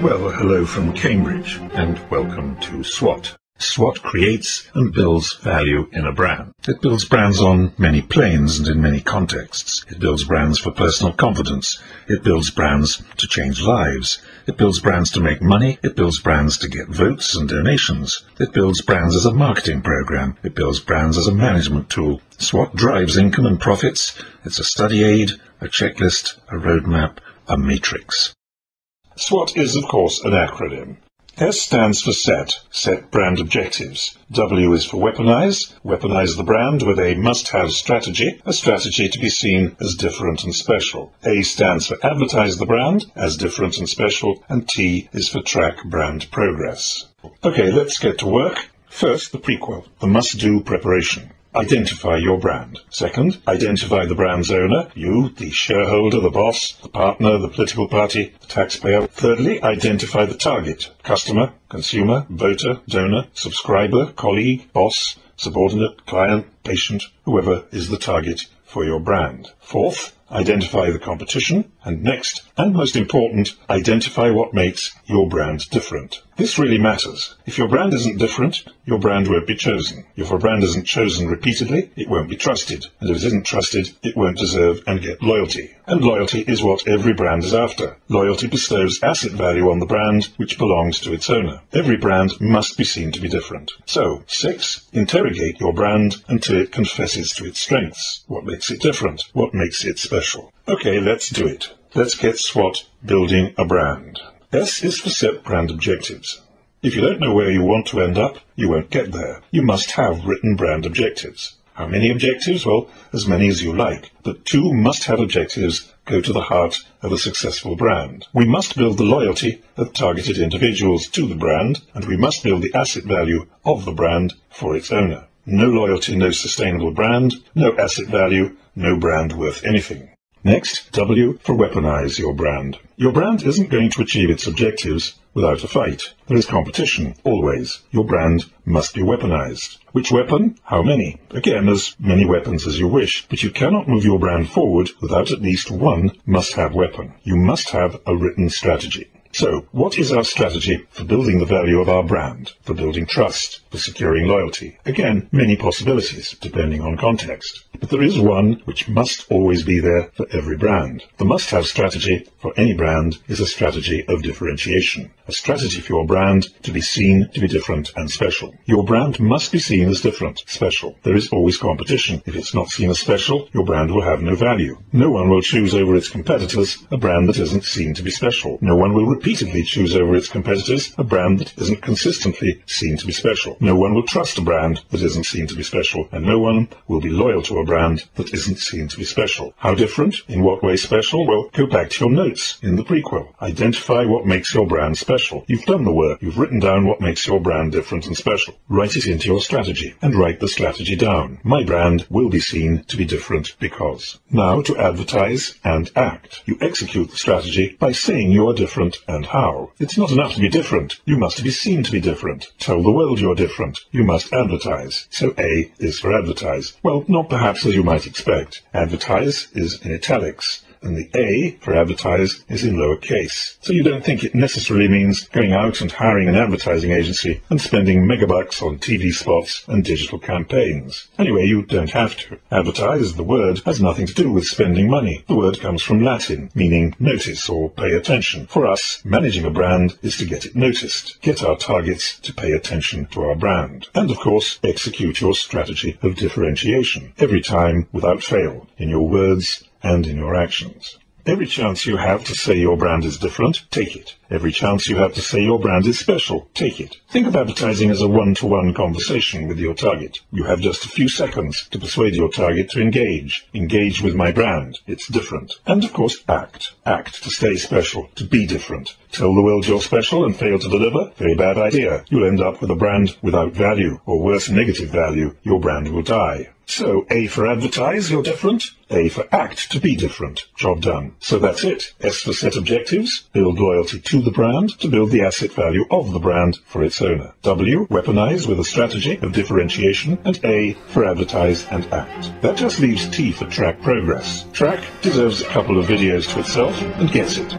Well, hello from Cambridge, and welcome to SWOT. SWOT creates and builds value in a brand. It builds brands on many planes and in many contexts. It builds brands for personal confidence. It builds brands to change lives. It builds brands to make money. It builds brands to get votes and donations. It builds brands as a marketing program. It builds brands as a management tool. SWOT drives income and profits. It's a study aid, a checklist, a roadmap, a matrix. SWOT is, of course, an acronym. S stands for set brand objectives. W is for weaponize the brand with a must-have strategy, a strategy to be seen as different and special. A stands for advertise the brand as different and special, and T is for track brand progress. Okay, let's get to work. First, the prequel, the must-do preparation. Identify your brand. Second, identify the brand's owner, you, the shareholder, the boss, the partner, the political party, the taxpayer. Thirdly, identify the target, customer, consumer, voter, donor, subscriber, colleague, boss, subordinate, client, patient, whoever is the target for your brand. Fourth, identify the competition. And next, and most important, identify what makes your brand different. This really matters. If your brand isn't different, your brand won't be chosen. If a brand isn't chosen repeatedly, it won't be trusted. And if it isn't trusted, it won't deserve and get loyalty. And loyalty is what every brand is after. Loyalty bestows asset value on the brand, which belongs to its owner. Every brand must be seen to be different. So, 6, interrogate your brand until it confesses to its strengths. What makes it different? What makes it special? Okay, let's do it. Let's get SWOT building a brand. S is for set brand objectives. If you don't know where you want to end up, you won't get there. You must have written brand objectives. How many objectives? Well, as many as you like. But 2 must-have objectives go to the heart of a successful brand. We must build the loyalty of targeted individuals to the brand, and we must build the asset value of the brand for its owner. No loyalty, no sustainable brand, no asset value, no brand worth anything. Next, W for weaponize your brand. Your brand isn't going to achieve its objectives without a fight. There is competition, always. Your brand must be weaponized. Which weapon? How many? Again, as many weapons as you wish, but you cannot move your brand forward without at least one must-have weapon. You must have a written strategy. So, what is our strategy for building the value of our brand, for building trust, for securing loyalty? Again, many possibilities, depending on context. But there is one which must always be there for every brand. The must-have strategy for any brand is a strategy of differentiation. A strategy for your brand to be seen to be different and special. Your brand must be seen as different, special. There is always competition. If it's not seen as special, your brand will have no value. No one will choose over its competitors a brand that isn't seen to be special. No one will repeatedly choose over its competitors a brand that isn't consistently seen to be special. No one will trust a brand that isn't seen to be special, and no one will be loyal to a brand that isn't seen to be special. How different? In what way special? Well, go back to your notes in the prequel. Identify what makes your brand special. You've done the work. You've written down what makes your brand different and special. Write it into your strategy, and write the strategy down. My brand will be seen to be different because. Now to advertise and act. You execute the strategy by saying you are different and how. It's not enough to be different. You must be seen to be different. Tell the world you're different. You must advertise. So A is for advertise. Well, not perhaps as you might expect. Advertise is in italics, and the A for advertise is in lowercase. So you don't think it necessarily means going out and hiring an advertising agency and spending megabucks on TV spots and digital campaigns. Anyway, you don't have to. Advertise, the word, has nothing to do with spending money. The word comes from Latin, meaning notice or pay attention. For us, managing a brand is to get it noticed, get our targets to pay attention to our brand. And of course, execute your strategy of differentiation every time without fail, in your words and in your actions. Every chance you have to say your brand is different, take it. Every chance you have to say your brand is special, take it. Think of advertising as a one-to-one conversation with your target. You have just a few seconds to persuade your target to engage. Engage with my brand. It's different. And of course, act. Act to stay special, to be different. Tell the world you're special and fail to deliver? Very bad idea. You'll end up with a brand without value, or worse, negative value. Your brand will die. So, A for advertise, you're different. A for act, to be different. Job done. So that's it. S for set objectives. Build loyalty to the brand, to build the asset value of the brand for its owner. W, weaponize with a strategy of differentiation. And A for advertise and act. That just leaves T for track progress. Track deserves a couple of videos to itself and gets it.